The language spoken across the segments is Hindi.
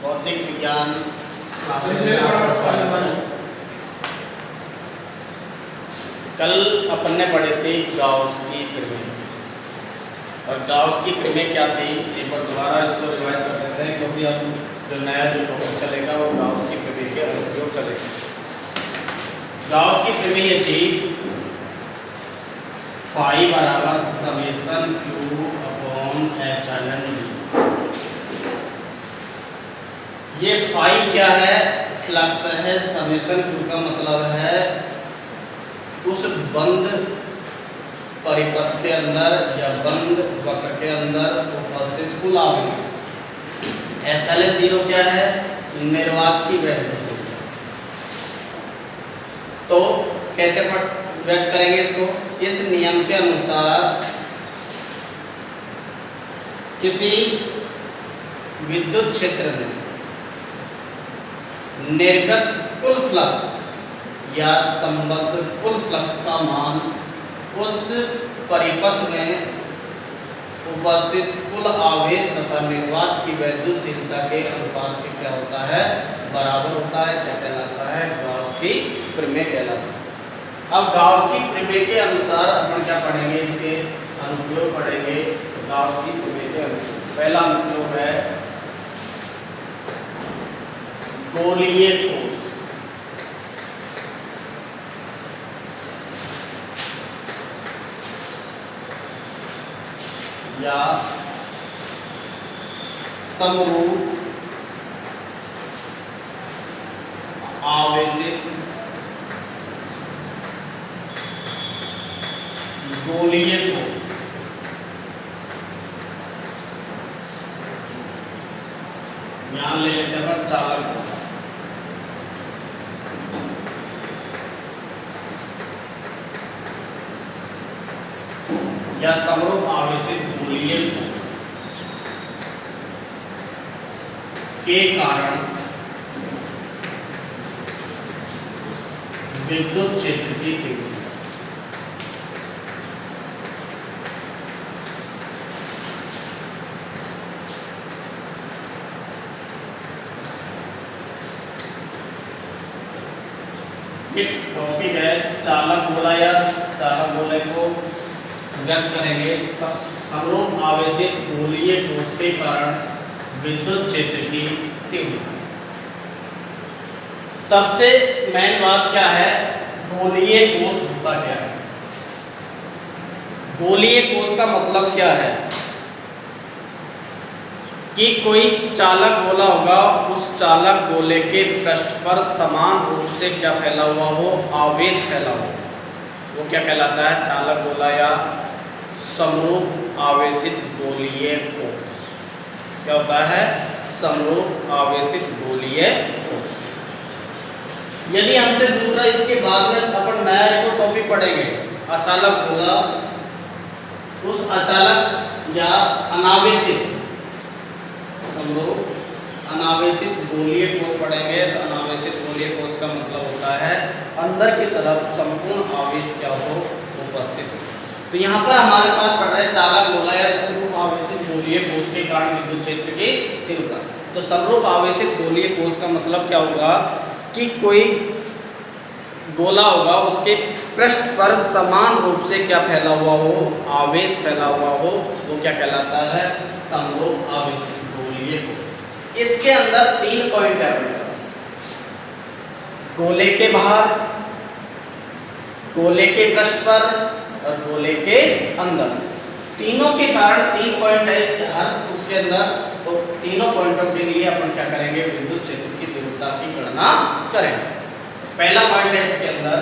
भौतिक विज्ञान कल अपन ने पढ़े थे गाउस की प्रमेय। और गाउस की प्रमेय क्या थी, एक बार दोबारा इसको रिवाइज कर लेते हैं, क्योंकि अब जो नया जो टॉपिक चलेगा वो गाउस की प्रमेय के अनुप्रयोग चलेगा। गाउस की प्रमेय थी फाई बराबर summation Q upon epsilon D. ये फाई क्या है? फ्लक्स है। समेशन क्यू का मतलब है उस बंद परिपथ के अंदर या बंद वक्र के अंदर उपस्थित कुल आवेश। एप्सिलॉन जीरो क्या है? निर्वात की वैल्यू से। तो कैसे व्यक्त करेंगे इसको? इस नियम के अनुसार किसी विद्युत क्षेत्र में निर्गत कुल फ्लक्स या संबद्ध कुल फ्लक्स का मान उस परिपथ में उपस्थित कुल आवेश तथा निर्वात की वैद्युतशीलता के अनुपात में क्या होता है? बराबर होता है। क्या कहलाता है? गाउस की प्रमेय कहलाता है। अब गाउस की प्रमेय के अनुसार अपन क्या पढ़ेंगे? इसके अनुप्रयोग पढ़ेंगे। गाउस की प्रमेय के अनुसार पहला अनुप्रयोग है गोलीय कोष। या समरूप आवेशित गोलीय कोष। यहां ले लेते हैं चालक या समरूप आवेशित गोलीय कोष के कारण विद्युत क्षेत्र की तीव्रता। टॉपिक है चालक गोला या चालक गोले को व्यक्त करेंगे समरूप आवेशित गोलीय कोष के कारण विद्युत क्षेत्र की तीव्रता। सबसे मेन बात क्या है? गोलीय कोष होता क्या है? गोलीय कोष का मतलब क्या है कि कोई चालक गोला होगा, उस चालक गोले के पृष्ठ पर समान रूप से क्या फैला हुआ हो? आवेश फैला हुआ। वो क्या कहलाता है? चालक गोला या समरूप आवेशित गोलीय कोष। क्या होता है? समरूप आवेशित गोलीय कोष। यदि हमसे दूसरा इसके बाद में अपन नया एक टॉपिक पढ़ेंगे अचालक गोला, उस अचालक या अनावेशित समरूप अनावेशित गोलीय कोष पढ़ेंगे। तो अनावेशित गोलीय कोष का मतलब होता है अंदर की तरफ संपूर्ण आवेश क्या हो? उपस्थित हो। तो यहाँ पर हमारे पास पढ़ रहे चालक गोला या समरूप आवेशित गोलीय कोष के कारण विद्युत क्षेत्र की तीव्रता। तो समरूप आवेशित गोलीय कोष का मतलब क्या होगा कि कोई गोला होगा, उसके पृष्ठ पर समान रूप से क्या फैला हुआ हो? आवेश फैला हुआ हो। वो क्या कहलाता है? समरूप आवेशित गोलीय कोष। इसके अंदर 3 पॉइंट है अपने पास। गोले के बाहर, गोले के पृष्ठ पर और गोले के अंदर। तीनों के कारण 3 पॉइंट है हर उसके अंदर। तो तीनों पॉइंटों के लिए अपन क्या करेंगे? विद्युत क्षेत्र की तीव्रता की गणना करेंगे। पहला पॉइंट है इसके अंदर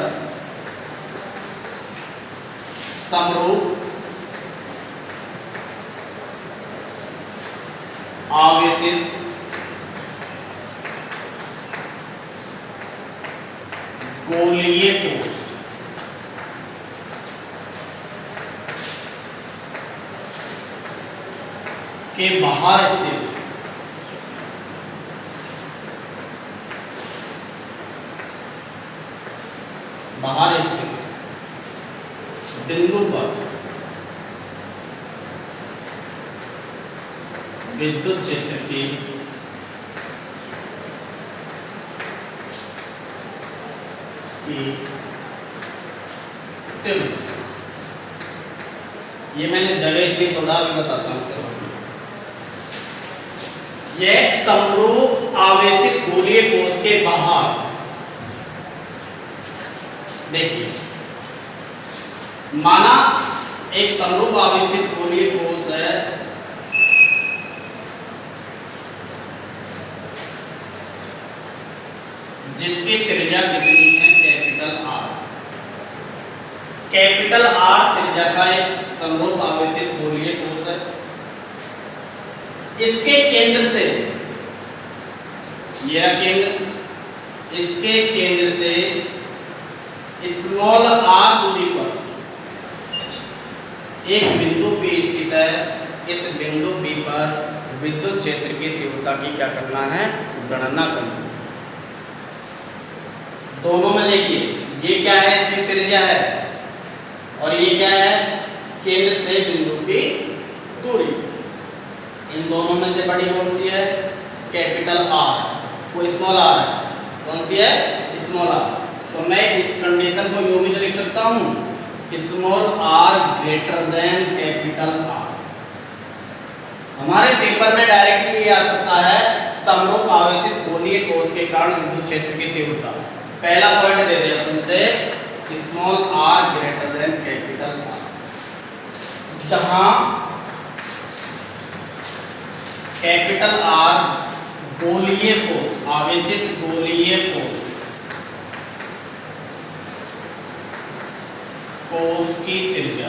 समरूप आवेशित गोलीय कोष के बाहर स्थित बिंदु पर विद्युत क्षेत्र की की तीव्रता। ये मैंने जगह इसलिए छोड़ा, अभी बताता हूँ क्यों। यह समरूप आवेशित गोलीय कोश के बाहर, देखिए माना एक समरूप आवेशित गोलीय कोश है जिसकी त्रिज्या कितनी है, कैपिटल आर। कैपिटल आर त्रिज्या का एक समरूप आवेशित गोलीय कोश है। इसके केंद्र से, यह केंद्र, इसके केंद्र से स्मॉल आर दूरी पर एक बिंदु P स्थित है। इस बिंदु P पर विद्युत क्षेत्र की तीव्रता की क्या करना है, गणना करना। दोनों में देखिए, ये क्या है, इसकी त्रिज्या है, और ये क्या है, केंद्र से बिंदु की दूरी। इन दोनों में से बड़ी कौन सी है, कैपिटल आर, वो स्मॉल आर है। कौन सी है, स्मॉल आर। तो मैं इस कंडीशन को यूं भी लिख सकता हूं, small R greater than capital R. हमारे पेपर में डायरेक्टली आ सकता है समरूप आवेशित गोलीय कोश के कारण विद्युत क्षेत्र की तीव्रता। पहला पॉइंट दे दिया तुमसे, small R greater than capital R. जहां कैपिटल आर गोलीय कोश, आवेशित गोलीय कोश की त्रिज्या,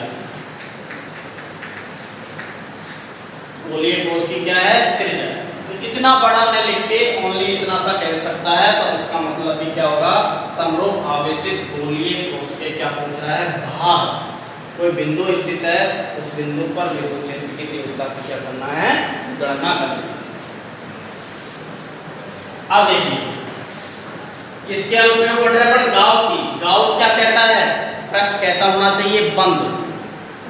गोलीय कोश की क्या है, त्रिज्या। तो इतना बड़ा न लिख के ओनली इतना सा कह सकता है, तो इसका मतलब भी क्या होगा, समरूप आवेशित गोलीय कोश के क्या पूछ रहा है, बाहर कोई बिंदु स्थित है, उस बिंदु पर विद्युत क्षेत्र की तीव्रता को क्या करना है, गणना करनी है। अब देखिए किसके अनुप्रयोग पढ़ रहे हैं, गाउस की। गाउस क्या कहता है, पृष्ठ कैसा होना चाहिए, बंद।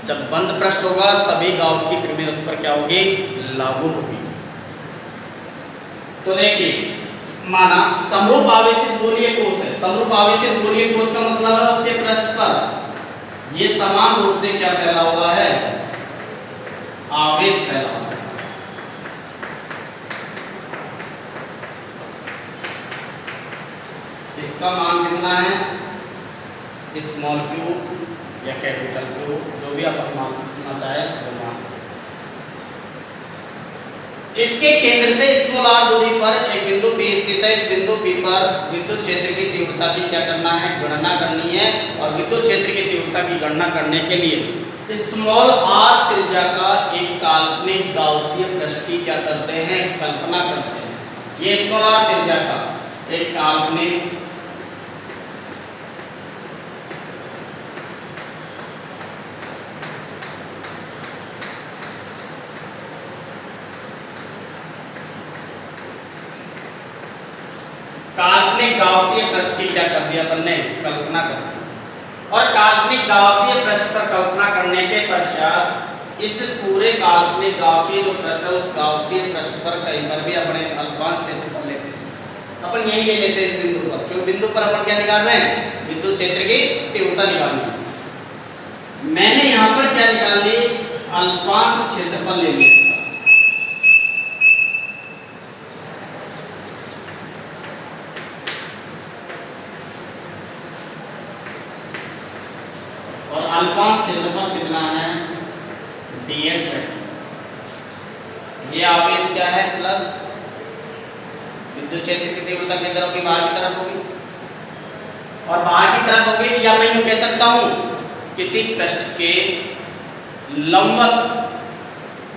जब बंद पृष्ठ होगा तभी गाउस की प्रमेय उस पर क्या होगी, लागू होगी। तो देखिए माना समरूप आवेशित गोलीय कोश है। समरूप आवेशित गोलीय कोश का मतलब है उसके पृष्ठ पर ये समान रूप से क्या फैला हुआ है, आवेश फैला हुआ है। इसका मान कितना है, स्मॉल क्यू या कैपिटल क्यू, जो भी आप मानना चाहे वो मान। इसके केंद्र से स्मॉल आर दूरी पर एक बिंदु P स्थित है। इस बिंदु P पर विद्युत क्षेत्र की तीव्रता की क्या करना है, गणना करनी है। और विद्युत क्षेत्र की तीव्रता की गणना करने के लिए स्मॉल आर त्रिज्या का एक काल्पनिक गाउसीय पृष्ठ की क्या करते हैं, कल्पना करते हैं। ये स्मॉल आर त्रिज्या का एक काल्पनिक गाउसीय पृष्ठ की क्या कर दिया अपन ने, कल्पना कर दी। और काल्पनिक गाउसीय पृष्ठ पर कल्पना करने के पश्चात इस पूरे काल्पनिक गाउसीय जो पृष्ठ है, उस गाउसीय पृष्ठ पर कहीं पर भी अपने अल्पांश क्षेत्रफल लेते हैं। अपन यही ले लेते हैं इस बिंदु पर, क्योंकि बिंदु पर अपन क्या निकाल रहे हैं, विद्युत क्षेत्र की तीव्रता निकालनी है। मैंने यहाँ पर क्या निकाल ली, अल्पांश क्षेत्रफल ले लिया। और अल्पांश क्षेत्रफल कितना है, ds वेक्टर। ये आवेश क्या है, प्लस विद्युत क्षेत्र की तीव्रता किधर होगी, बाहर की तरफ होगी। और बाहर की तरफ होगी, या मैं यूं कह सकता हूं किसी पृष्ठ के लंबवत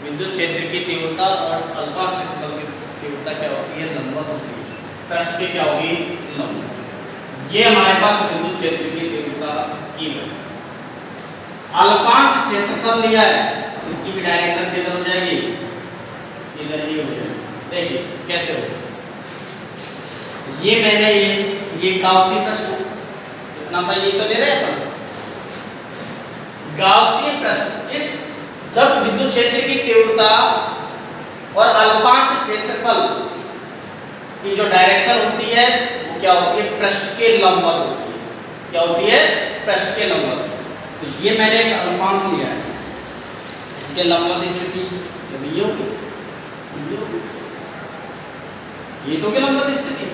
विद्युत क्षेत्र की तीव्रता और अल्पांश क्षेत्रफल की तीव्रता क्या होती है, लंबवत होती है। पृष्ठ की क्या होगी, लंबवत। ये हमारे पास विद्युत क्षेत्र की तीव्रता की है। अल्पांश क्षेत्रफल लिया है, इसकी भी डायरेक्शन किधर हो जाएगी, इधर ही हो जाएगी। देखिए कैसे हो, ये मैंने ये गाउसीय पृष्ठ इतना सा ये तो ले रहे हैं अपन। गाउसीय पृष्ठ, इस जब विद्युत क्षेत्र की तीव्रता और अल्पांश क्षेत्रफल की जो डायरेक्शन होती है वो क्या होती है, पृष्ठ के लंबवत होती है। क्या होती है, पृष्ठ के लंबवत। तो ये मैंने एक अल्पांश लिया है, इसके लंबवत स्थिति जब ये होगी, ये तो क्या लंबवत स्थिति,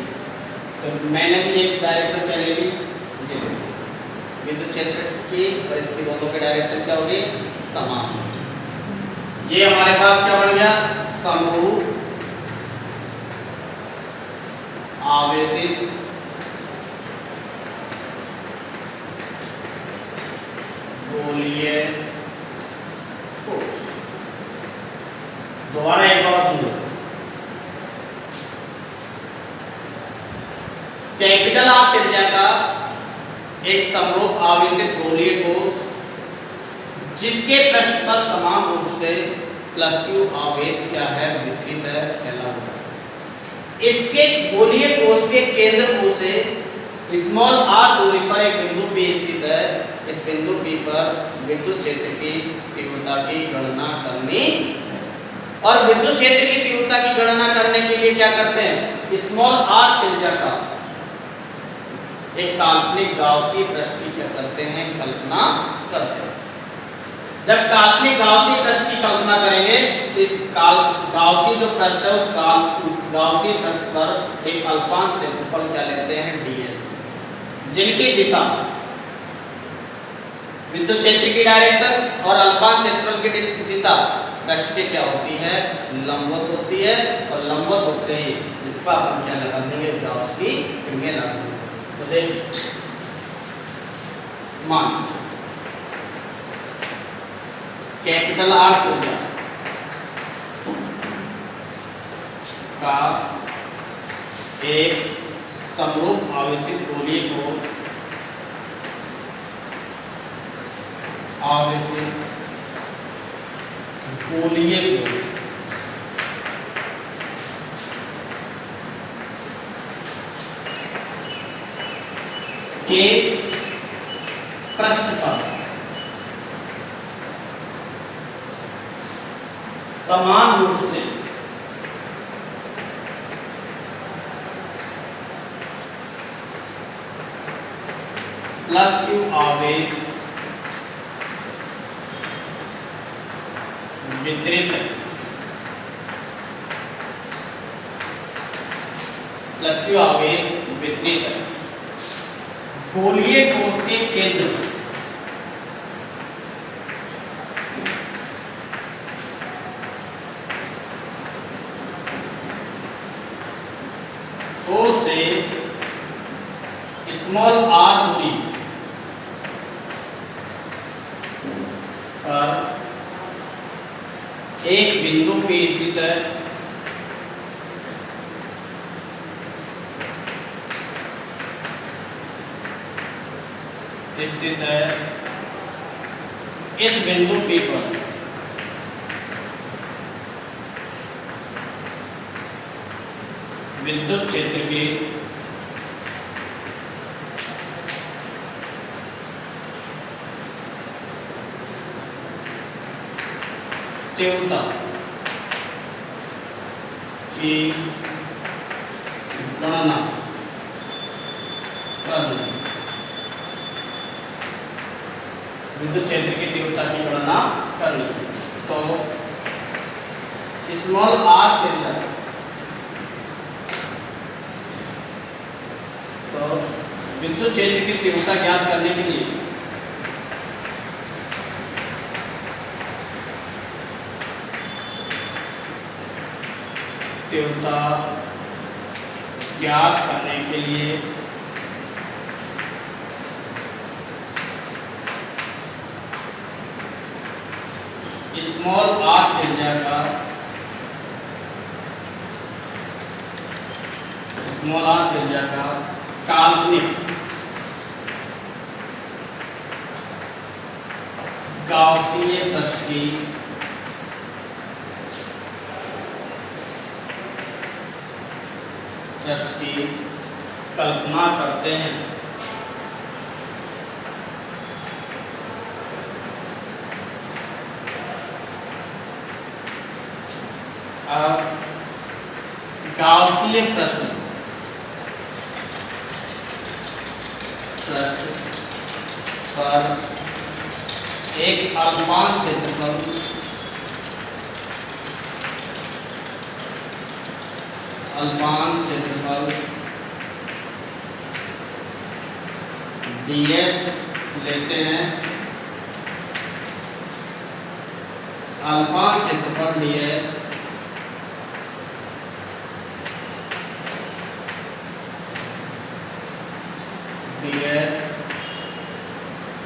तो मैंने भी एक डायरेक्शन क्या ले ली, विद्युत क्षेत्र की और इसकी दोनों के डायरेक्शन क्या होगी, समान। ये हमारे पास क्या बन गया, समरूप आवेशित गोलीय कोश। दोबारा एक बार सुन लो, कैपिटल आर त्रिज्या का एक समरूप आवेशित गोलीय कोश जिसके पृष्ठ पर समान रूप से +q आवेश क्या है, वितरित है, फैला हुआ है। इसके गोलीय कोश के केंद्र O से r दूरी पर एक बिंदु P स्थित है। इस बिंदु P पर विद्युत क्षेत्र की तीव्रता की गणना करनी है। और विद्युत क्षेत्र की तीव्रता की गणना करने के लिए क्या करते हैं, r त्रिज्या का एक काल्पनिक गाउसी पृष्ठ की क्या करते हैं, कल्पना करते हैं। जब काल्पनिक गाउसी पृष्ठ की कल्पना करेंगे तो इस गाउसी जो पृष्ठ है उस गाउसी पृष्ठ पर एक अल्पांश क्षेत्रफल क्या लेते हैं, ds, जिनकी दिशा विद्युत क्षेत्र की डायरेक्शन और अल्पांश क्षेत्रफल की दिशा पृष्ठ के क्या होती है, लंबवत होती है। और लंबवत होते ही इस पर अपन क्या लगा देंगे, गाउस की प्रमेय लागू। तो देख मान कैपिटल R त्रिज्या का एक समरूप आवेशित गोलीय कोश के पृष्ठ पर समान रूप से +q आवेश वितरित है, +q आवेश वितरित है गोलीय कोश के केंद्र O से r दूरी पर एक बिंदु P स्थित है। इस बिंदु P पर विद्युत क्षेत्र की तीव्रता की गणना करनी, विद्युत क्षेत्र की तीव्रता की गणना करनी। तो r त्रिज्या, तो विद्युत क्षेत्र की तीव्रता ज्ञात करने के लिए तीव्रता ज्ञात करने के लिए r त्रिज्या का काल्पनिक गाउसीय पृष्ठ की कल्पना करते हैं। अब गाउसीय पृष्ठ पर एक अल्पांश क्षेत्रफल ds लेते हैं, अल्पांश क्षेत्रफल ds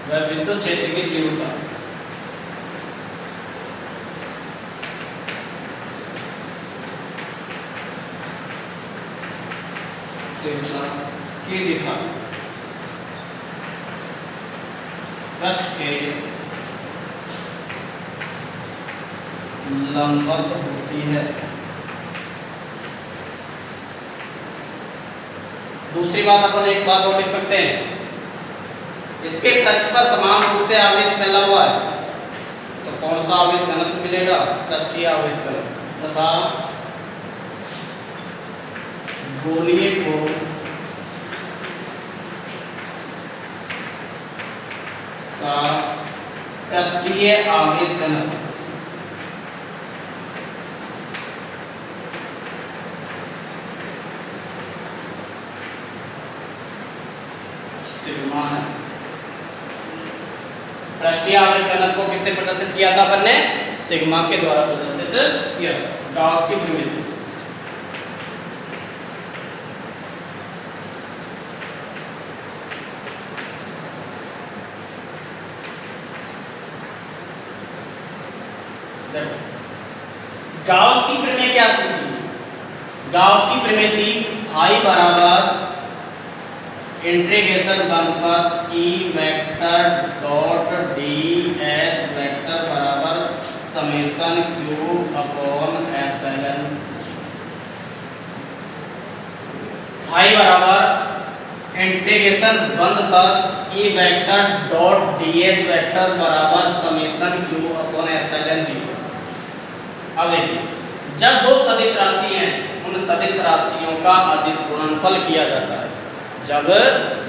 वह विद्युत क्षेत्र की तीव्रता की दिशा पृष्ठ के लंबवत होती है। दूसरी बात अपन एक बात और लिख सकते हैं, इसके पृष्ठ पर समान रूप से आवेश फैला हुआ है, तो कौन सा आवेश घनत्व मिलेगा? पृष्ठीय आवेश घनत्व तथा गोलीय को का पृष्ठीय आवेश घनत्व सिग्मा है। पृष्ठीय आवेश घनत्व को किससे प्रदर्शित किया था अपन ने? सिग्मा के द्वारा प्रदर्शित किया, गाउस की प्रमेय से। गाउस की प्रमेय क्या थी? गाउस की प्रमेय थी फाई बराबर इंटीग्रेशन बंद पर E vector dot D S vector बराबर summation Q upon epsilon. Phi बराबर इंटीग्रेशन बंद पर E vector dot D S vector बराबर समेशन क्यू अपॉन एप्सिलॉन जी। अब देखिए, जब दो सदिश राशि हैं उन सदिश राशियों का अदिश गुणनफल किया जाता है। जब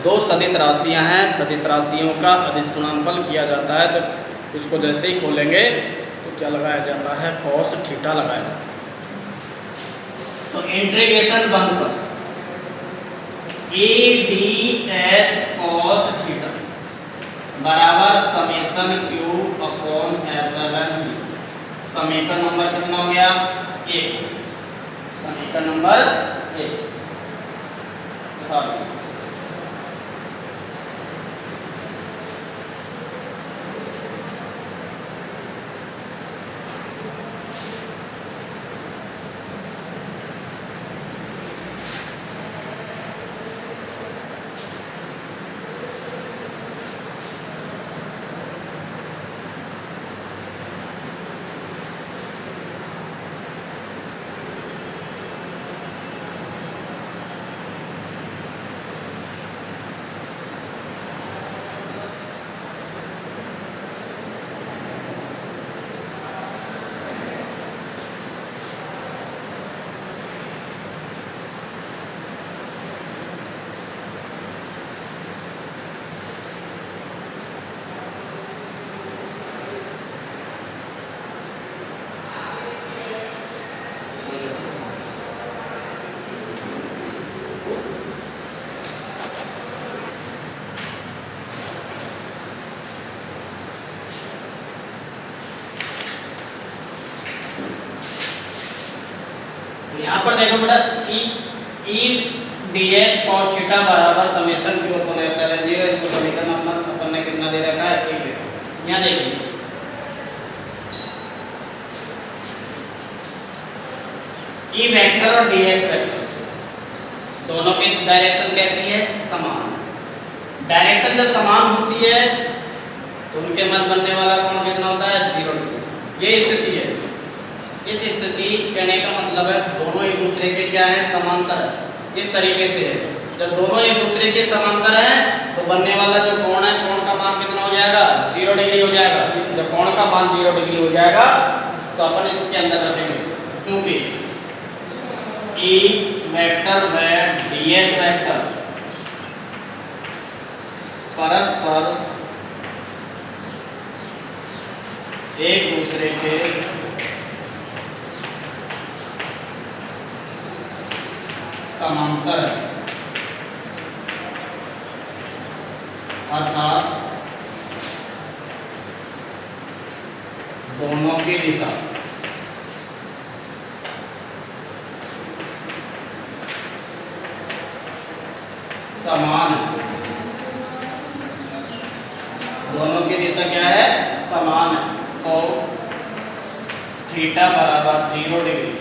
दो सदिश राशियां हैं, सदिश राशियों का अदिश गुणनफल किया जाता है, तो उसको जैसे ही खोलेंगे तो क्या लगाया जाता है? cos थीटा लगाया जाता है। तो इंटीग्रेशन बंद पर a ds cos थीटा बराबर समेशन q अपॉन एप्सिलॉन जी। समीकरण नंबर कितना हो गया? 1। समीकरण नंबर 1 बता दो। यहाँ पर देखो बेटा ई ds cos थीटा बराबर समेशन q अपॉन एप्सिलॉन 0। इसको समीकरण अपन ने कितना दे रखा है? 1 दे रखा है। यहाँ देखिए ई वेक्टर और ds वेक्टर दोनों की डायरेक्शन कैसी है? समान। डायरेक्शन जब समान होती है तो उनके मध्य बनने वाला कोण कितना होता है? 0 डिग्री। ये स्थिति है। इस स्थिति कहने का मतलब है दोनों एक दूसरे के क्या है? समांतर है। इस तरीके से है, जब दोनों एक दूसरे के समांतर हैं तो बनने वाला जो कोण है, कोण का मान कितना हो जाएगा? 0 डिग्री हो जाएगा। जब कोण का मान 0 डिग्री हो जाएगा तो अपन इसके अंदर रखेंगे, क्योंकि ई वेक्टर व ds वेक्टर परस्पर एक दूसरे के समांतर है, अर्थात दोनों की दिशा समान है। दोनों की दिशा क्या है? समान है। तो थीटा बराबर 0 डिग्री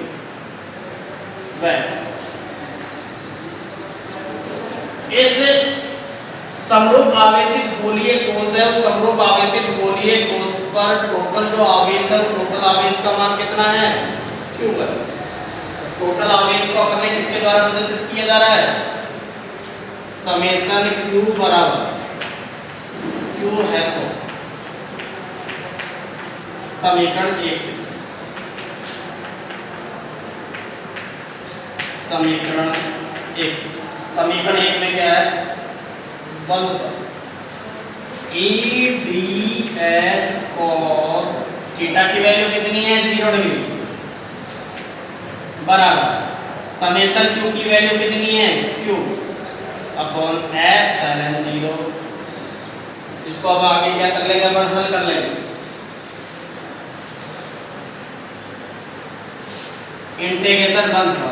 वह इस समरूप आवेशित गोलीय कोश है, उस समरूप आवेशित गोलीय कोश पर टोटल जो आवेश है, टोटल आवेश का मान कितना है? क्यू है। टोटल आवेश को अपने किसके द्वारा प्रदर्शित किया जा रहा है? समेशन क्यू बराबर क्यू है तो समीकरण 1 से समीकरण 1 से समीकरण 1 में क्या है? बल E D S cos theta की वैल्यू कितनी है? 0 डिग्री बराबर समेशन क्यू की वैल्यू कितनी है? Q upon epsilon 0। इसको अब आगे क्या कर लेंगे? अपन हल कर लेंगे। इंटीग्रेशन बंद कर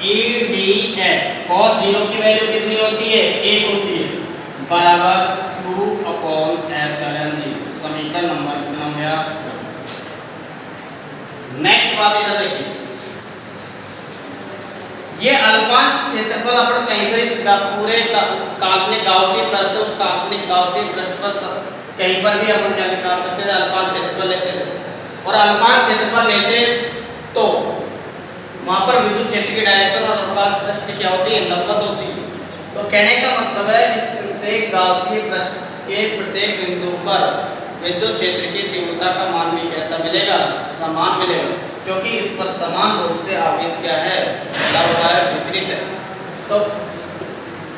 ई डी एस कॉस 0 की वैल्यू कितनी होती है? 1 होती है बराबर क्यू अपॉन एप्सिलॉन 0। समीकरण नंबर कितना हो गया? नेक्स्ट बात इधर देखिए, ये अल्पांश क्षेत्रफल अपन कहीं पर इस पूरे काल्पनिक गाउसियन पृष्ठ, उस काल्पनिक गाउसियन पृष्ठ पर कहीं पर भी अपन क्या निकाल सकते थे? अल्पांश क्षेत्रफल लेते थे। और अल्पांश क्षेत्रफल लेते तो वहां पर विद्युत क्षेत्र की डायरेक्शन और अल्पांश पृष्ठ की क्या होती है? लंबवत होती है। तो कहने का मतलब है इस प्रत्येक गाउसियन पृष्ठ के प्रत्येक बिंदु पर विद्युत क्षेत्र की तीव्रता का मान भी कैसा मिलेगा? समान मिलेगा, क्योंकि इस पर समान रूप से आवेश क्या है? फैला हुआ है, वितरित है। तो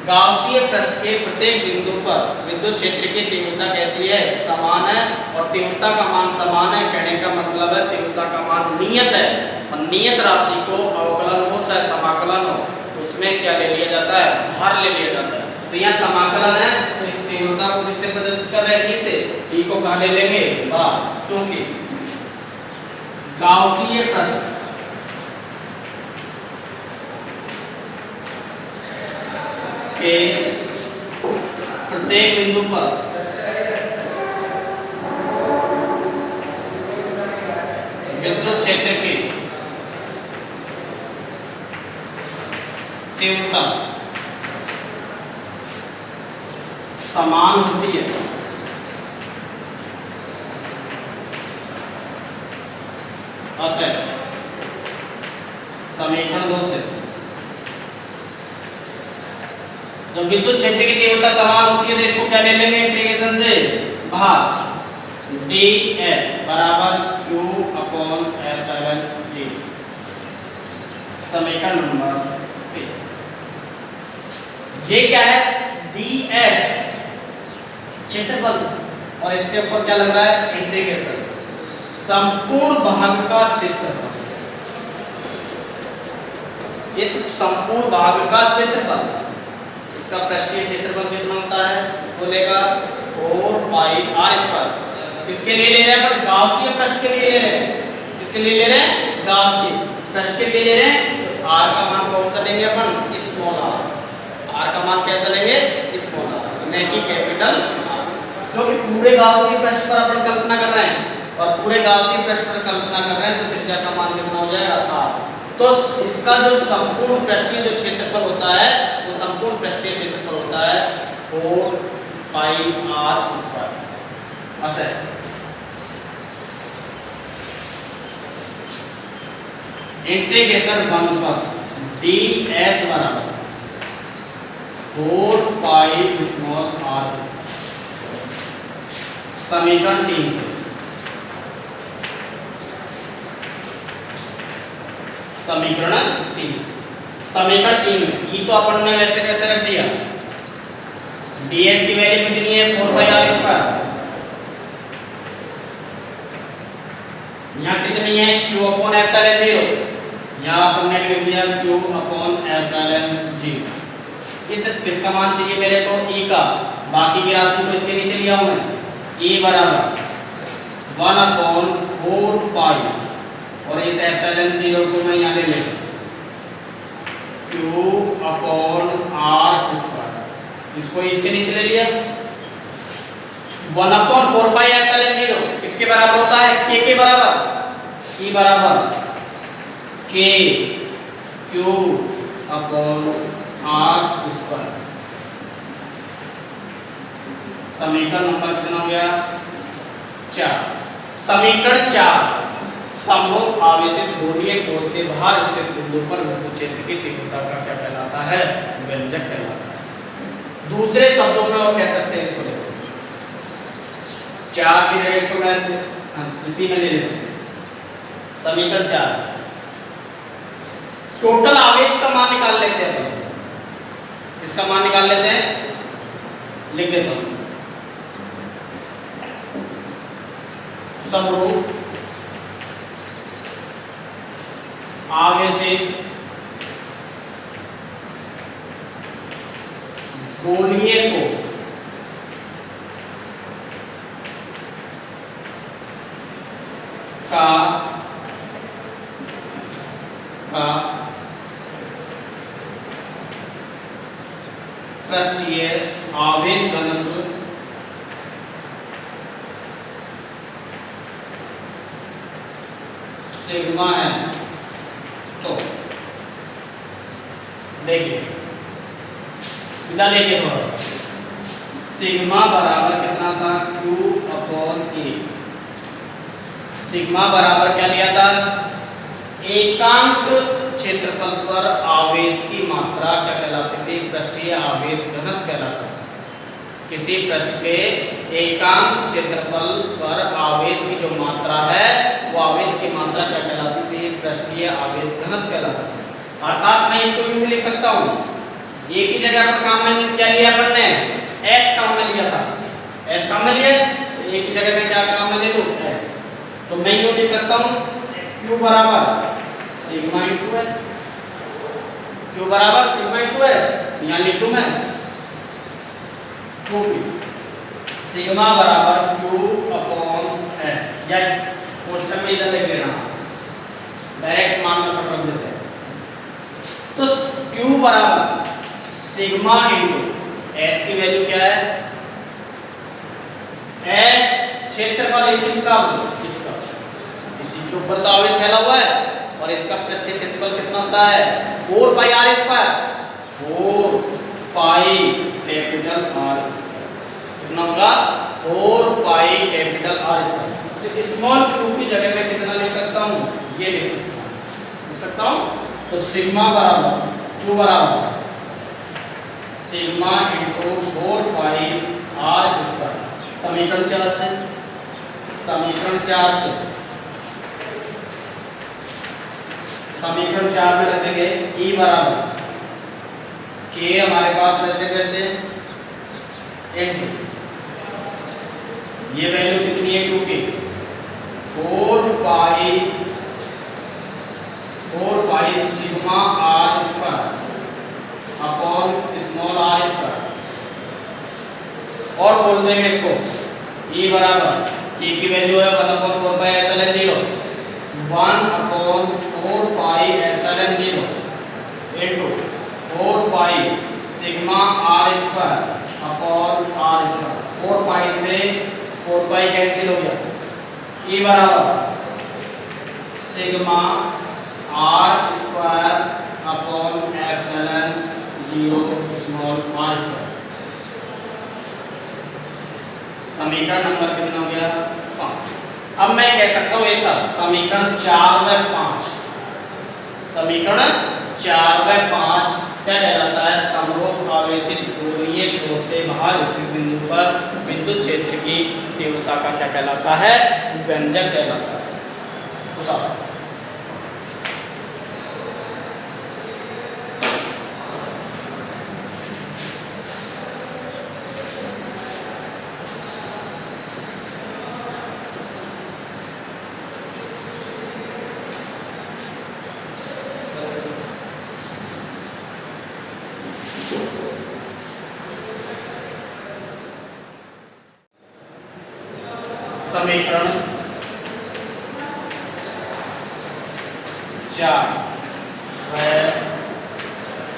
गाउसीय पृष्ठ के प्रत्येक बिंदु पर विद्युत क्षेत्र की तीव्रता कैसी है? समान है। और तीव्रता का मान समान है, कहने का मतलब है तीव्रता का मान नियत है। और नियत राशि को अवकलन हो चाहे समाकलन हो, उसमें क्या ले लिया जाता है? भार ले लिया जाता है। तो यहाँ समाकलन है, तो इस तीव्रता को किससे प्रदर्शित कर रहे हैं? ई से। ई को कहाँ ले लेंगे? भार। क्योंकि गाउसीय पृष्ठ के प्रत्येक बिंदु पर विद्युत क्षेत्र की तीव्रता समान होती है। अतः समीकरण 2 से जब विद्युत क्षेत्र की तीव्रता समान होती है तो इसको क्या ले लेंगे? इंटीग्रेशन से भाग ds बराबर q अपॉन एप्सिलॉन 0। समीकरण नंबर 3। ये क्या है? ds क्षेत्रफल और इसके ऊपर क्या लग रहा है? इंटीग्रेशन संपूर्ण भाग का क्षेत्रफल। इस संपूर्ण भाग का क्षेत्रफल, इसका पृष्ठीय क्षेत्रफल कितना होता है? बोलेगा 4 पाई r स्क्वायर। किसके लिए ले रहे हैं? पर गाउसीय पृष्ठ के लिए ले रहे हैं। किसके लिए ले रहे हैं? गाउसीय पृष्ठ के लिए ले रहे हैं। तो r का मान कौन सा लेंगे अपन? Small r। r का मान कैसा लेंगे? स्मॉल r, न कि कैपिटल R। क्योंकि पूरे गाउसीय पृष्ठ पर अपन कल्पना कर रहे हैं, और पूरे गाउसीय पृष्ठ पर कल्पना कर रहे हैं, तो त्रिज्या का मान कितना हो जाएगा? r। तो इसका जो संपूर्ण पृष्ठीय जो क्षेत्रफल होता है, वो संपूर्ण पृष्ठीय क्षेत्रफल होता है 4 पाई r स्क्वायर। अतः इंटीग्रेशन 1 पर ds बराबर 4 पाई स्मॉल r स्क्वायर। समीकरण 3 से समीकरण 3 समीकरण 3 में ई तो अपन ने वैसे कैसे रख दिया? ds की वैल्यू कितनी है? 4 पाई r स्क्वायर यहाँ कितनी है Q अपॉन एप्सिलॉन 0, यहाँ अपन ने लिख दिया Q अपॉन एप्सिलॉन 0। इस किसका मान चाहिए मेरे को, E का, बाकी की राशि को इसके नीचे लिया हूं मैं, E बराबर 1 अपॉन 4 पाई, और इस एप्सिलॉन 0 को मैं यहाँ ले लेता Q अपॉन R स्क्वायर, इसको इसके नीचे ले लिया 1 अपॉन 4 पाई एप्सिलॉन 0 किसके बराबर होता है, K के बराबर, E बराबर K Q upon R square. समीकरण नंबर कितना हो गया, 4। समीकरण 4, समरूप आवेशित गोलीय कोश के बाहर स्थित बिंदु पर विद्युत क्षेत्र की तीव्रता का क्या कहलाता है, व्यंजक कहलाता है। दूसरे शब्दों में और कह सकते हैं इसको, देखो 4 की जगह इसको मैं इसी में ले लेता हूं। समीकरण 4, टोटल आवेश का मान निकाल लेते हैं अपन, इसका मान निकाल लेते हैं, लिख देता हूं समरूप आवेशित गोलीय कोश का पृष्ठीय आवेश घनत्व सिग्मा है। तो देखिए इधर देखिए थोड़ा, सिग्मा बराबर कितना था, Q अपॉन A। सिग्मा बराबर क्या लिया था, एकांक क्षेत्रफल पर आवेश की मात्रा क्या कहलाती थी, पृष्ठीय आवेश घनत्व कहलाता था। किसी पृष्ठ के एकांक क्षेत्रफल पर आवेश की जो मात्रा है वो आवेश की मात्रा क्या कहलाती थी, पृष्ठीय आवेश घनत्व कहलाता था। अर्थात मैं इसको यूं भी लिख सकता हूँ, एक ही जगह पर काम में क्या लिया अपन ने, S काम में लिया था, S काम में लिया, एक ही जगह में क्या काम में ले लूं, S। तो मैं यूं लिख सकता हूँ Q बराबर सिग्मा इंटू S, Q बराबर सिग्मा इंटू S, यहाँ लिख दूं मैं 2P, सिग्मा बराबर Q अपॉन S, या क्वेश्चन में इधर लिख लेना, डायरेक्ट मान में रख देते हैं। तो Q बराबर सिग्मा इंटू S की वैल्यू क्या है, S क्षेत्रफल है किसका, इसका, इसी के ऊपर तो आवेश फैला हुआ है, और इसका पृष्ठीय क्षेत्रफल कितना होता है, 4 पाई R square, 4 pi capital R square, कितना होगा 4 पाई कैपिटल R स्क्वायर। तो स्मॉल q की जगह में कितना लिख सकता हूँ, ये लिख सकता हूँ। तो सिग्मा बराबर q बराबर सिग्मा इंटू 4 पाई R स्क्वायर, समीकरण 4 से, समीकरण 4 से, समीकरण 4 में रखेंगे E बराबर K हमारे पास वैसे वैसे इंटू ये वैल्यू कितनी है Q की, 4 pi sigma R square upon small r square, और खोल देंगे इसको, E बराबर K की वैल्यू है 1 upon 4 pi epsilon 0, 1 upon 4 pi epsilon 0 into 4 pi sigma R square upon R square. 4 पाई से 4 पाई कैंसिल हो गया, E बराबर sigma R square upon epsilon 0 small r square. समीकरण नंबर कितना हो गया, 5। अब मैं कह सकता हूँ एक साथ समीकरण 4 व 5, समीकरण 4 व 5 क्या कहलाता है, समरूप आवेशित गोलीय कोश के बाहर स्थित बिंदु पर विद्युत क्षेत्र की तीव्रता का क्या कहलाता है, व्यंजक कहलाता है। तो समीकरण 4 व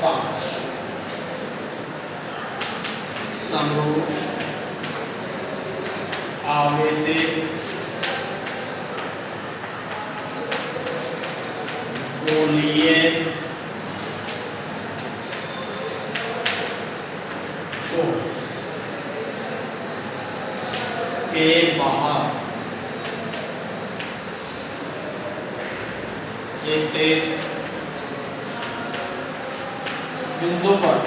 5 समरूप आवेशित गोलीय कोश के बाहर स्थित बिंदु पर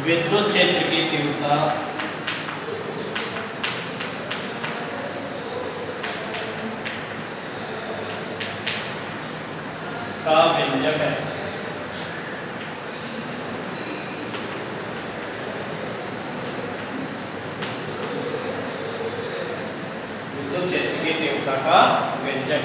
विद्युत क्षेत्र की तीव्रता का व्यंजक है। विद्युत क्षेत्र की तीव्रता का व्यंजक।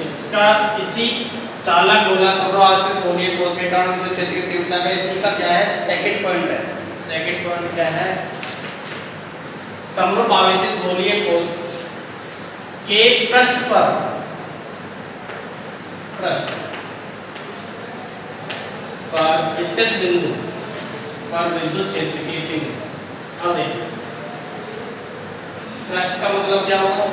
इसका इसी चालक गोला समरूप आवेशित गोलीय कोश के कारण विद्युत क्षेत्र की तीव्रता का इसी का क्या है, सेकंड पॉइंट है। सेकंड पॉइंट क्या है, समरूप आवेशित गोलीय कोश के पृष्ठ पर स्थित बिंदु पर विद्युत क्षेत्र की तीव्रता। अब देखिए पृष्ठ का मतलब क्या होगा,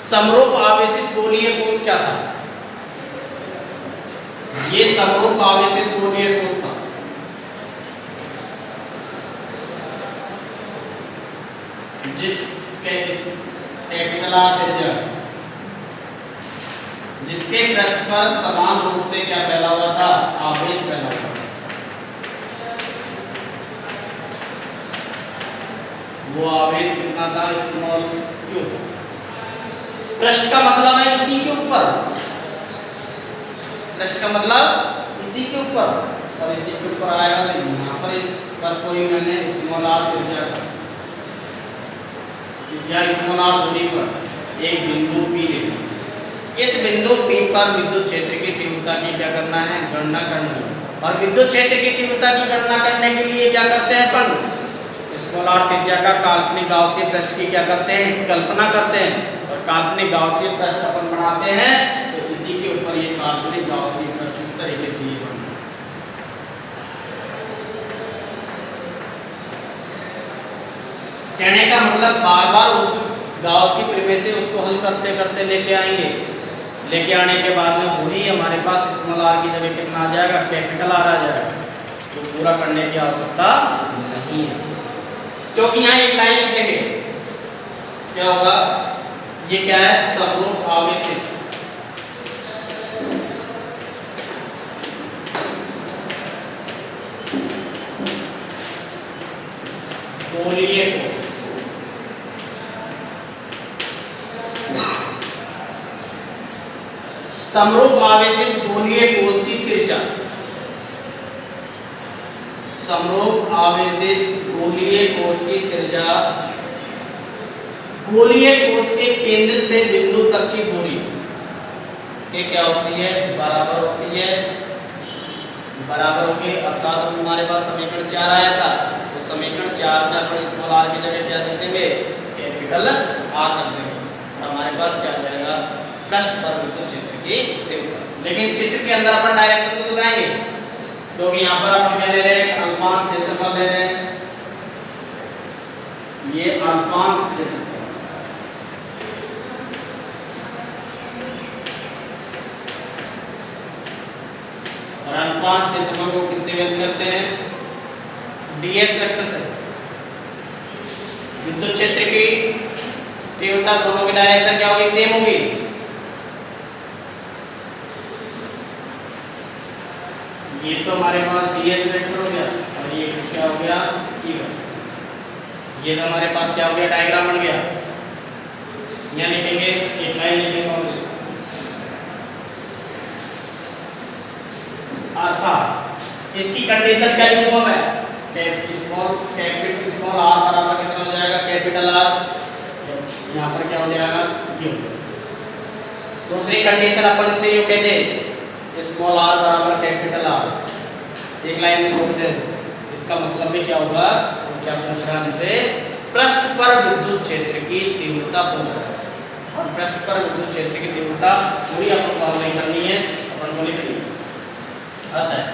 समरूप आवेशित गोलीय कोश क्या था, ये समरूप आवेशित गोलीय कोश था। कैपिटल आर त्रिज्या जिसके पृष्ठ पर समान रूप से क्या फैला हुआ था, आवेश फैला हुआ था। वो आवेश कितना था, स्मॉल क्यू था। पृष्ठ का मतलब है इसी के ऊपर, पृष्ठ का मतलब इसी के ऊपर, और इसी के ऊपर आएगा नहीं। यहाँ पर इस पर कोई मैंने स्मॉल आर त्रिज्या या स्मॉल आर दूरी पर एक बिंदु P लेना। इस बिंदु P पर विद्युत क्षेत्र की तीव्रता की क्या करना है, गणना करनी है। और विद्युत क्षेत्र की तीव्रता की गणना करने के लिए क्या करते हैं अपन, स्मॉल आर त्रिज्या का काल्पनिक गाउसीय पृष्ठ की क्या करते हैं, कल्पना करते हैं। और काल्पनिक गाउसीय पृष्ठ अपन बनाते हैं तो इसी के ऊपर ये काल्पनिक गाउसीय पृष्ठ इस तरीके से ये बनता है। कहने का मतलब बार बार उस गाउस की परिवेश से उसको हल करते करते लेके आएंगे। लेके आने के बाद में वही हमारे पास स्मॉल आर की जगह कितना आ जाएगा, कैपिटल आर आ जाएगा। तो पूरा करने की आवश्यकता नहीं है, क्योंकि यहाँ एक लाइन लिख देंगे, क्या होगा, ये क्या है, समरूप आवेशित गोलीय कोश। समरूप आवेशित गोलीय कोश की त्रिज्या, समरूप आवेशित गोलीय कोश की त्रिज्या गोलीय कोश के केंद्र से बिंदु तक की दूरी के क्या होती है, बराबर होती है। बराबर होगी, अर्थात हमारे पास समीकरण 4 आया था, तो समीकरण 4 में अपन स्मॉल आर की जगह क्या लिख देंगे, कैपिटल आर रख देंगे। और हमारे पास क्या आ जाएगा, पृष्ठ पर विद्युत क्षेत्र की तीव्रता। लेकिन चित्र के अंदर अपन डायरेक्शन तो बताएंगे, क्योंकि यहाँ पर हम क्या ले रहे हैं, अल्पांश क्षेत्रफल ले रहे हैं। ये अल्पांश क्षेत्रफल और अल्पांश क्षेत्रफल को किससे व्यक्त करते हैं, ds वेक्टर से। विद्युत क्षेत्र की तीव्रता दोनों की डायरेक्शन क्या होगी, सेम होगी। तो हमारे पास ds वेक्टर हो गया और ये क्या हो गया e वेक्टर। ये तो हमारे पास क्या हो गया, डायग्राम बन गया। यहाँ लिखेंगे एक लाइन लिखेंगे अर्थात इसकी कंडीशन क्या लिखूंगा मैं, कैपिटल स्मॉल r बराबर कितना हो जाएगा, कैपिटल R, यहाँ पर क्या हो जाएगा ये। दूसरी कंडीशन अपन से ये कहते हैं स्मॉल r बराबर कैपिटल R, एक लाइन में जोड़ते हैं। इसका मतलब भी क्या होगा, तो क्या पूछ रहा है हमसे, पृष्ठ पर विद्युत क्षेत्र की तीव्रता पूछ रहा है। और पृष्ठ पर विद्युत क्षेत्र की तीव्रता पूरी अपन को नहीं करनी है, अपन को लिखनी आता है।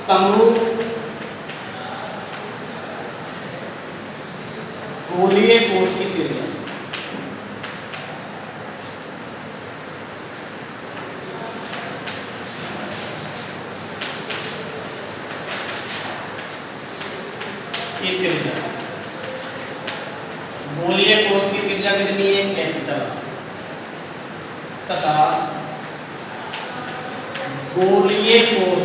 समरूप गोलीय कोश की त्रिज्या गोलीय कोश की त्रिज्या कितनी है, कैपिटल तथा गोलीय कोश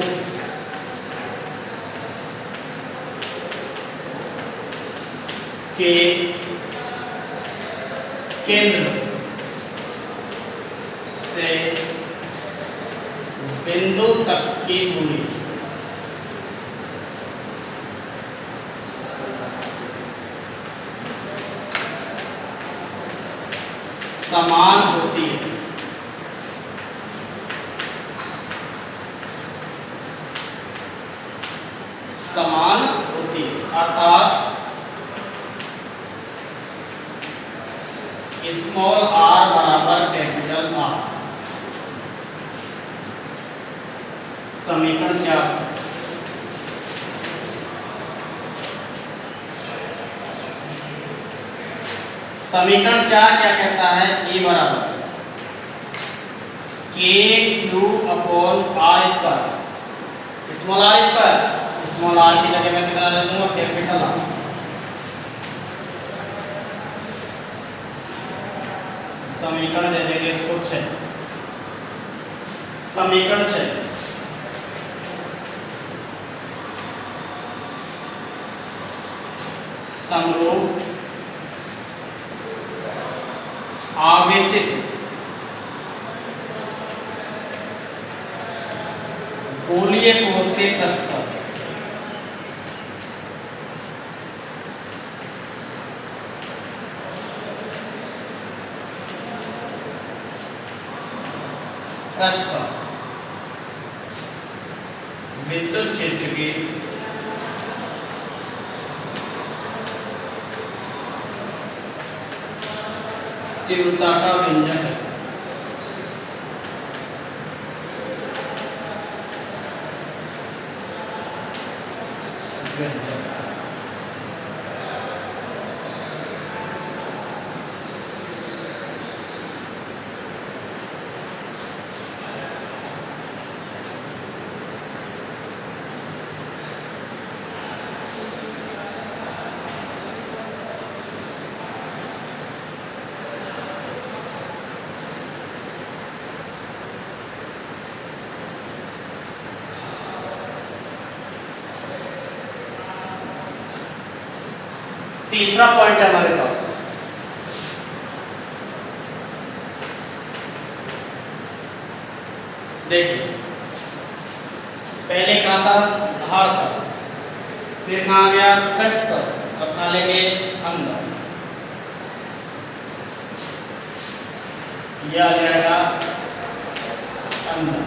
के केंद्र से बिंदु तक की दूरी समान होती है। समान होती है अर्थात स्मॉल r बराबर कैपिटल R। समीकरण 4 से समीकरण 4 क्या कहता है, E बराबर KQ upon R square, small r square, small r की जगह मैं कितना ले लूंगा, कैपिटल R। समीकरण दे देंगे इसको 6, समीकरण 6 समरूप आवेशित गोलीय कोश के पृष्ठ पर विद्युत क्षेत्र की तीव्रता का व्यंजक है। तीसरा पॉइंट है हमारे पास, देखिए पहले कहाँ था, बाहर था, फिर कहाँ आ गया, पृष्ठ पर, अब कहाँ लेंगे, अंदर। यह आ जाएगा अंदर।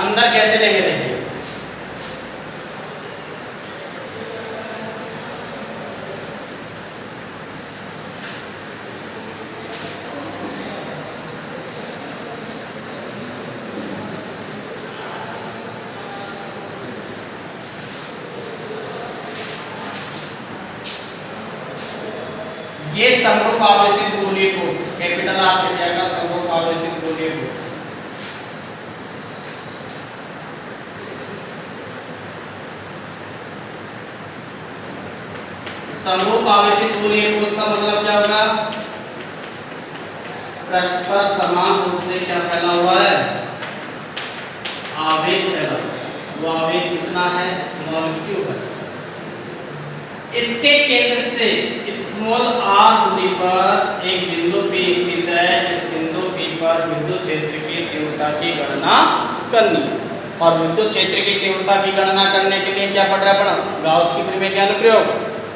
अंदर कैसे लेंगे, देखिए ये समरूप आवेशित गोलीय कोश, कैपिटल R के जाएगा समरूप आवेशित गोलीय कोश। समरूप आवेशित गोलीय कोश का मतलब क्या होगा, पृष्ठ पर समान रूप से क्या फैला हुआ है, आवेश फैला हुआ है। वो आवेश कितना है, स्मॉल क्यू है। इसके केंद्र से स्मॉल r दूरी पर एक बिंदु P स्थित है। इस बिंदु P पर विद्युत क्षेत्र की तीव्रता की गणना करनी है। और विद्युत क्षेत्र की तीव्रता की गणना करने के लिए क्या पढ़ रहा है अपन, गाउस की प्रमेय के अनुप्रयोग।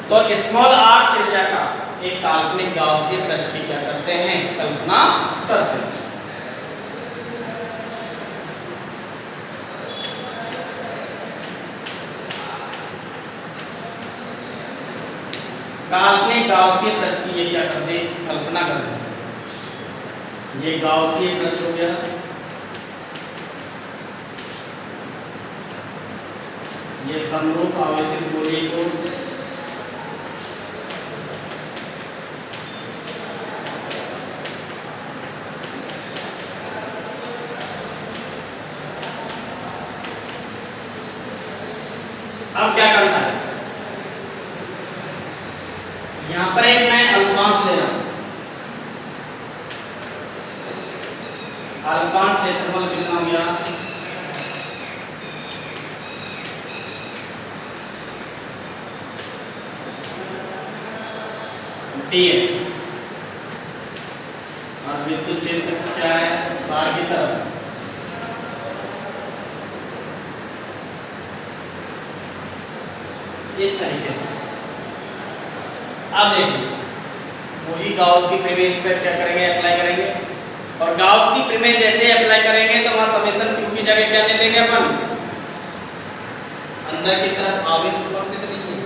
तो स्मॉल r त्रिज्या का एक काल्पनिक गाउसीय पृष्ठ की क्या करते हैं, कल्पना करते हैं। काल्पनिक गाउसीय पृष्ठ की ये क्या करते हैं, कल्पना करते हैं। ये गाउसीय पृष्ठ हो गया, ये समरूप आवेशित गोलीय कोश, अब क्या करना है, यहां पर एक मैं अल्पांश ले रहा हूं। अल्पांश क्षेत्रफल कितना हो गया, ds, और विद्युत क्षेत्र क्या है, बाहर की तरफ। इस तरीके से अब देखिए, वही गाउस की प्रमेय इस पर क्या करेंगे, अप्लाई करेंगे। और गाउस की प्रमेय जैसे अप्लाई करेंगे तो वहां समेशन q की जगह क्या ले लेंगे अपन, अंदर की तरफ आवेश उपस्थित नहीं है।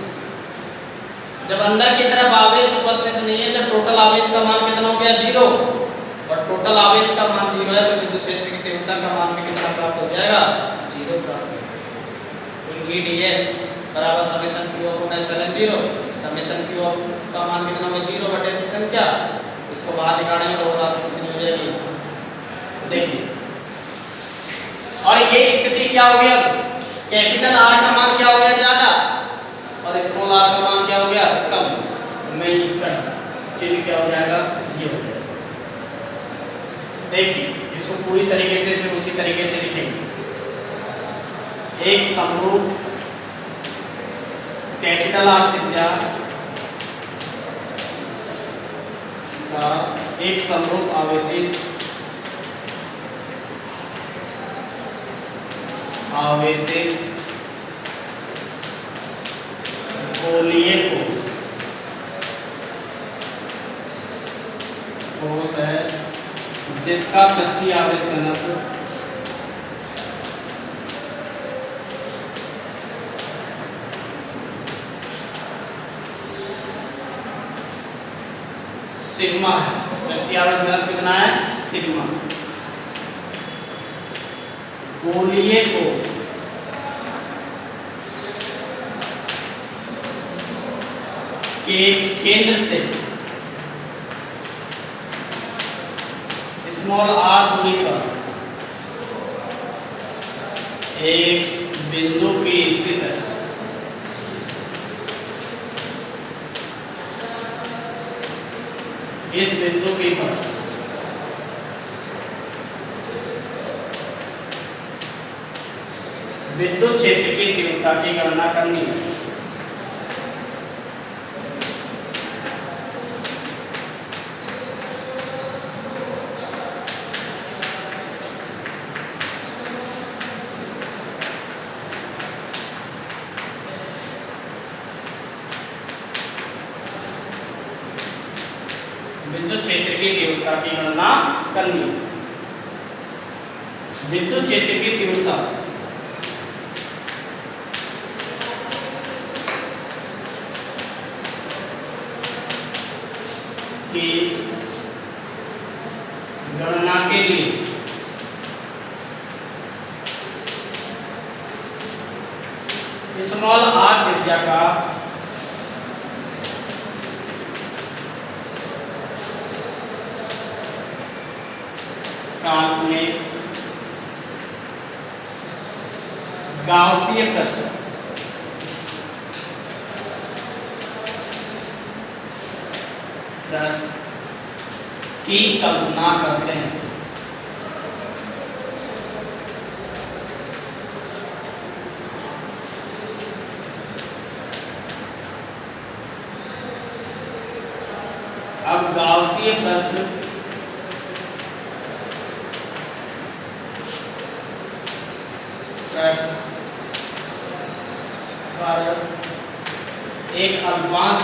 जब अंदर की तरफ आवेश उपस्थित नहीं है तो टोटल आवेश का मान कितना हो गया, 0। और टोटल आवेश का मान 0 है तो विद्युत क्षेत्र की तीव्रता का मान भी कितना प्राप्त हो जाएगा, 0 प्राप्त हो जाएगा। VDS बराबर summation q upon epsilon 0। Summation q का मान कितना होगा, 0 बटे समेशन क्या, इसको बाहर निकालेंगे तो राशि कितनी हो जाएगी, देखिए। और ये स्थिति क्या हो गया, कैपिटल R का मान क्या हो गया, ज्यादा, और स्मॉल r का मान क्या हो गया, कम। मैं इसका चिन्ह क्या हो जाएगा, ये हो जाएगा। देखिए इसको पूरी तरीके से फिर उसी तरीके से लिखेंगे। एक समरूप कैपिटल R त्रिज्या का एक समरूप आवेशित गोलीय कोश है जिसका पृष्ठीय आवेश घनत्व सिग्मा है। पृष्ठीय आवेश घनत्व कितना है, सिग्मा। गोलीय कोश के केंद्र से स्मॉल r दूरी पर एक बिंदु P स्थित है। इस बिंदु P पर विद्युत क्षेत्र की तीव्रता की गणना करनी है। विद्युत क्षेत्र की तीव्रता की गणना करनी है। विद्युत क्षेत्र की तीव्रता की गणना के लिए स्मॉल r त्रिज्या का काल्पनिक गाउसीय पृष्ठ की कल्पना करते हैं। अब गाउसीय प्रश्न पर एक अल्पांश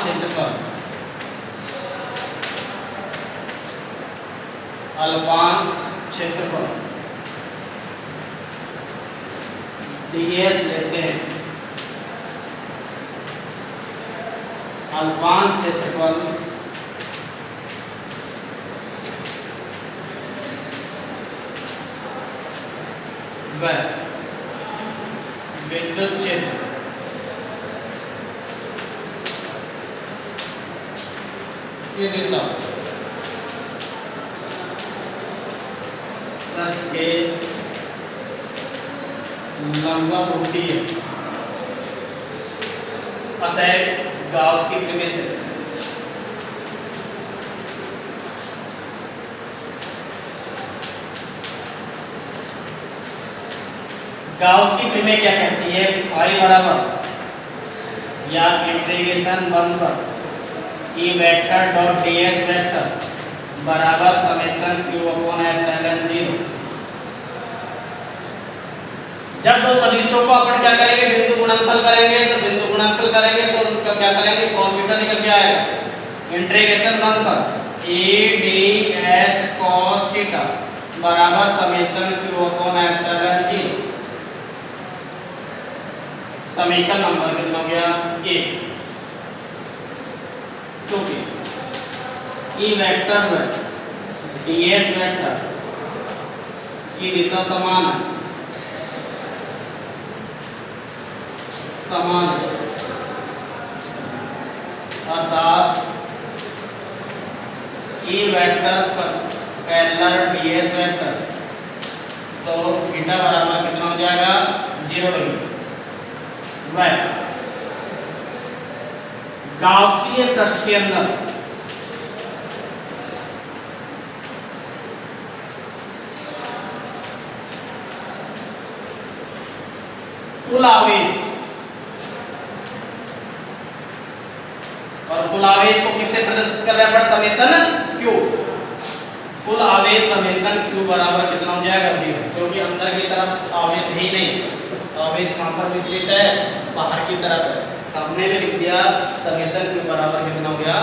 क्षेत्रफल ds लेते हैं। अल्पांश क्षेत्रफल व विद्युत क्षेत्र की दिशा पृष्ठ के लंबवत होती है। अतः गाउस की प्रमेय से गाउस की प्रमेय क्या कहती है? फाई बराबर या इंटीग्रेशन 1 पर E vector dot ds vector बराबर समेशन q अपॉन एप्सिलॉन 0। जब दो सदिशों को अपन क्या करेंगे? बिंदु गुणनफल करेंगे। तो बिंदु गुणनफल करेंगे तो उनका क्या करेंगे? cos थीटा निकल के आएगा। इंटीग्रेशन 1 पर e ds cos थीटा बराबर समेशन q अपॉन एप्सिलॉन 0। समीकरण नंबर कितना हो गया? 1। चूंकि ई वेक्टर व ds वेक्टर की दिशा समान है अर्थात ई वेक्टर पर पैरेलल ds वेक्टर, तो थीटा बराबर कितना हो जाएगा? 0 डिग्री। वह गाउसीय पृष्ठ के अंदर कुल आवेश, और कुल आवेश को किससे प्रदर्शित कर रहे हैं? Summation q। कुल आवेश समेशन q बराबर कितना हो जाएगा? 0, क्योंकि अंदर की तरफ आवेश है ही नहीं। आवेश कहां पर विकलित है? बाहर की तरफ है। हमने भी लिख दिया समेशन q बराबर कितना हो गया?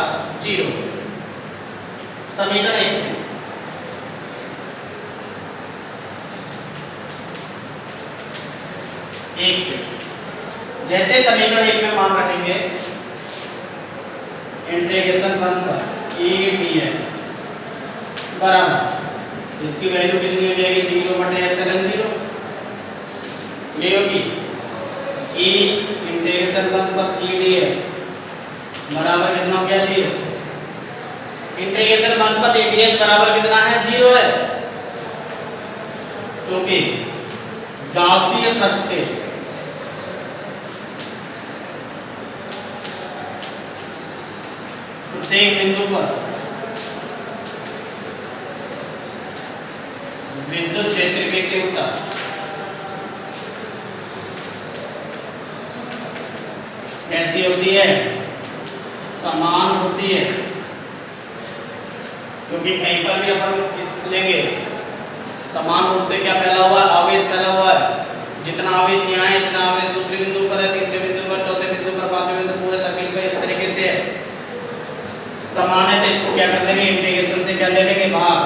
0। समीकरण 1 से जैसे समीकरण 1 में मान रखेंगे इंटीग्रेशन 1 पर e ds बराबर इसकी वैल्यू कितनी हो जाएगी? 0 बटे एप्सिलॉन 0। ये होगी e इंटीग्रेशन 1 पर e ds बराबर कितना हो गया? 0। इंटीग्रेशन 1 पर e ds बराबर कितना है? 0 है। क्योंकि गाउसीय पृष्ठ के प्रत्येक बिंदु पर विद्युत क्षेत्र की तीव्रता कैसी होती है? समान होती है। क्योंकि कहीं पर भी अपन लेंगे समान रूप से क्या फैला हुआ है? आवेश फैला हुआ है। जितना आवेश यहाँ है इतना आवेश दूसरे बिंदु पर है, तीसरे बिंदु पर, चौथे बिंदु पर, पांचवें बिंदु, पूरे सर्किल पे इस तरीके से है। समान है तो इसको क्या कर देंगे? इंटीग्रेशन से क्या ले लेंगे? भाग,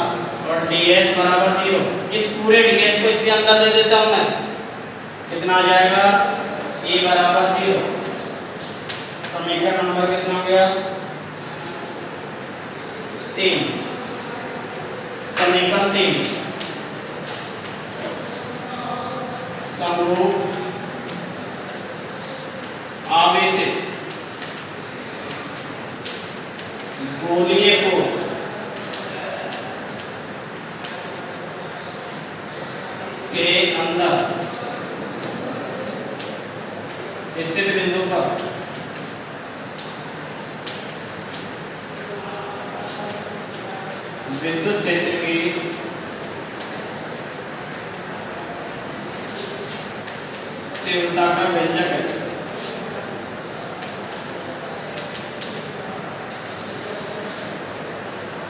और ds बराबर 0। इस पूरे ds को इसके अंदर दे देता हूं मैं। कितना आ जाएगा? e बराबर 0। समीकरण नंबर कितना हो गया? 3। समीकरण 3 समरूप आवेशित गोलीय कोश के अंदर स्थित बिंदु पर विद्युत क्षेत्र की तीव्रता का व्यंजक है।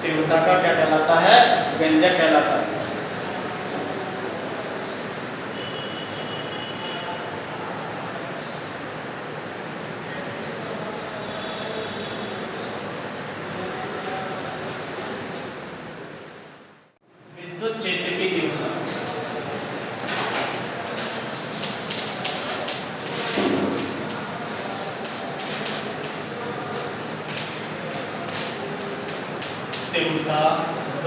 तीव्रता का क्या कहलाता है? व्यंजक कहलाता है। विद्युत क्षेत्र की तीव्रता तीव्रता व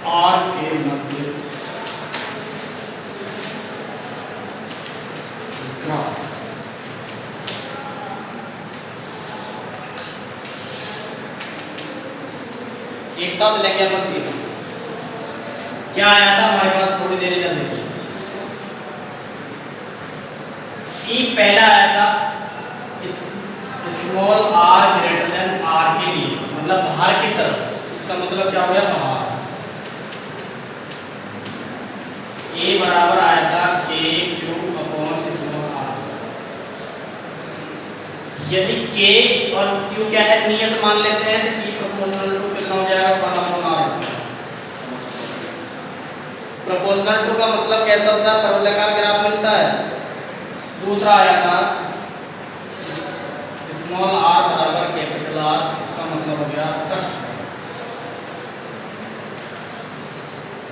R के मध्य ग्राफ एक साथ लेंगे अपन। क्या आया था हमारे पास? थोड़ी देर इधर देखिए। ई पहला आया था small r greater then r के लिए, मतलब बाहर की तरफ। इसका मतलब क्या हो गया? बाहर। a बराबर आया था k cube upon small r। यदि k और q क्या है? नियत मान लेते हैं तो e प्रोपोर्शनल टू कितना हो जाएगा? 1 अपॉन r। प्रोपोर्शनल टू का मतलब कैसा होता है? परवलयाकार ग्राफ मिलता है। दूसरा आया था स्मॉल r बराबर कैपिटल R। इसका मतलब हो गया पृष्ठ,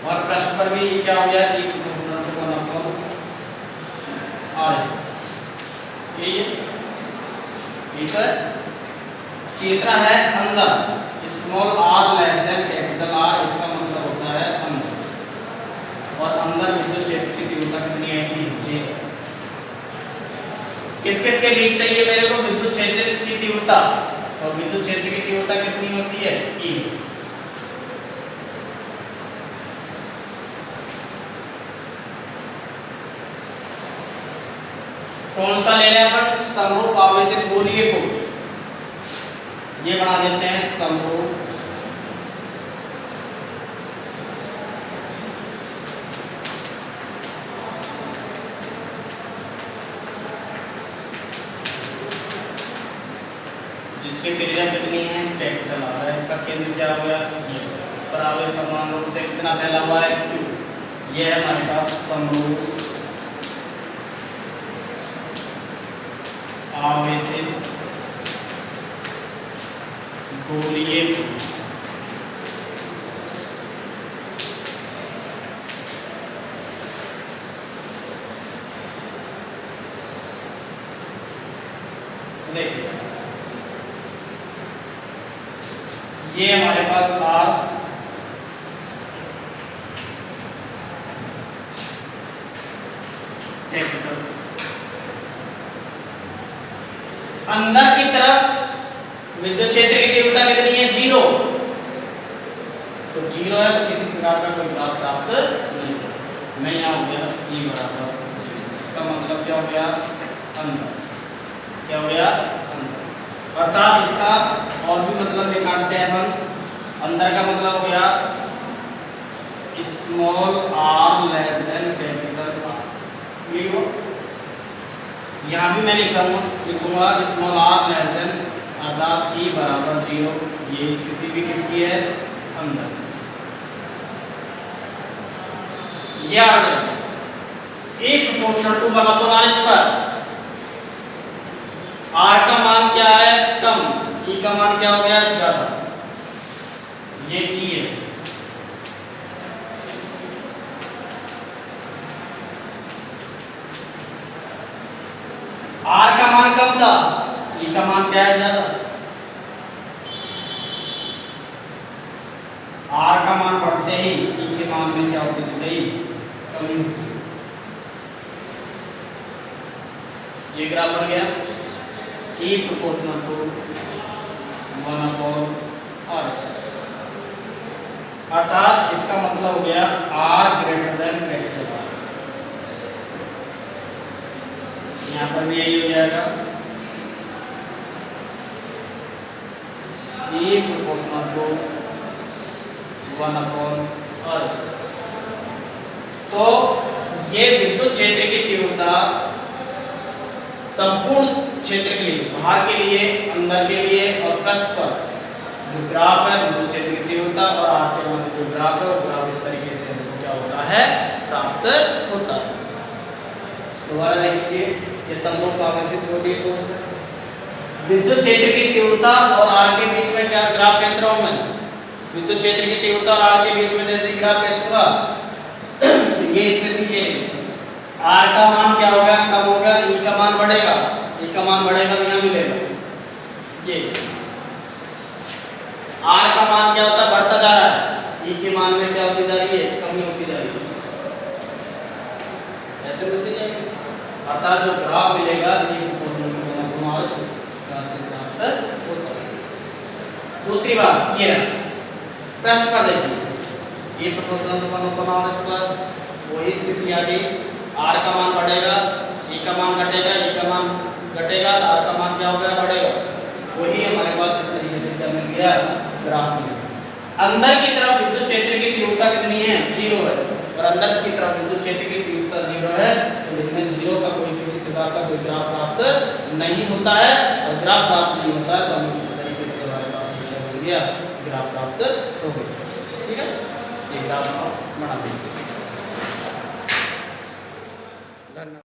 और पृष्ठ पर भी क्या हो गया? e proportional to 1 upon r। ये ठीक है। तीसरा है अंदर, small r less than capital R। इसका मतलब होता है अंदर, और अंदर विद्युत क्षेत्र की तीव्रता कितनी आएगी? J। किस किस के बीच चाहिए मेरे को? विद्युत क्षेत्र की तीव्रता, और विद्युत क्षेत्र की तीव्रता कितनी होती है? E। कौन सा ले रहे हैं अपन? समरूप आवेशित गोलीय कोश। ये बना देते हैं समरूप जिसकी त्रिज्या कितनी है? कैपिटल R है। इसका केंद्र क्या हो गया? ये। इस पर आवेश समान रूप से कितना फैला हुआ है? Q। ये है हमारे पास समरूप आवेशित गोलीय कोश। देखिए ये हमारे पास R कैपिटल। अंदर की तरफ विद्युत क्षेत्र की तीव्रता कितनी है? 0। तो 0 है तो किसी प्रकार का कोई ग्राफ प्राप्त नहीं होगा। मैं यहाँ हो गया E बराबर 0। इसका मतलब क्या हो गया? अंदर। क्या हो गया? अंदर। अर्थात इसका और भी मतलब निकालते हैं हम। अंदर का मतलब हो गया small r less than capital R। यही हो। यहाँ भी मैं लिखूंगा स्मॉल r लेस देन, अर्थात E बराबर 0। ये स्थिति भी किसकी है? अंदर। ये आ जाए एक proportional to 1 upon r square. R का मान क्या है? कम। E का मान क्या हो गया? ज्यादा। ये E है। R का मान कम था, E का मान क्या है? ज्यादा। R का मान बढ़ते ही E के मान में क्या होती गई? कमी होती। ये ग्राफ बन गया E proportional to 1 upon R। अर्थात इसका मतलब हो गया R greater than capital R। यहाँ पर भी यही हो जाएगा E प्रोपोर्शनल 1/r²। तो ये विद्युत क्षेत्र की तीव्रता संपूर्ण क्षेत्र के लिए, बाहर के लिए, अंदर के लिए और पृष्ठ पर जो ग्राफ है विद्युत क्षेत्र की तीव्रता और r के मान जो ग्राफ है वो ग्राफ इस तरीके से हमको क्या होता है प्राप्त होता है। दोबारा देखिए ये संभव आवेशित होती है कोर्स है। विद्युत क्षेत्र की तीव्रता और r के बीच में क्या ग्राफ खींच रहा हूं मैं। विद्युत क्षेत्र की तीव्रता और r के बीच में जैसे ही ग्राफ खींचूंगा तो ये स्थिति ये r का मान क्या होगा कम होगा तो e का मान बढ़ेगा, e का मान बढ़ेगा तो यहाँ मिलेगा ये r का मान क्या होता है बढ़ता जा रहा है, e के मान में क्या होती जा रही है कमी होती जा रही है, ऐसे मिलती जाएगी। अर्थात जो ग्राफ मिलेगा ये दूसरी बात ये पृष्ठ पर देखिए ये प्रोपोर्शनल टू 1/r²। वही स्थिति आ गई, r का मान बढ़ेगा, e का मान घटेगा, e का मान घटेगा तो r का मान क्या हो गया बढ़ेगा। वही हमारे पास इस तरीके से क्या मिल गया ग्राफ में। अंदर की तरफ विद्युत क्षेत्र की तीव्रता कितनी है 0 है और अंदर की तरफ विद्युत क्षेत्र की तीव्रता 0 है तो इसमें 0 का कोई किसी प्रकार का कोई ग्राफ प्राप्त नहीं होता है और ग्राफ प्राप्त नहीं होता है तो हम इस तरीके से हमारे पास मिल गया ग्राफ प्राप्त हो गया। ठीक है ये ग्राफ बना देंगे। धन्यवाद।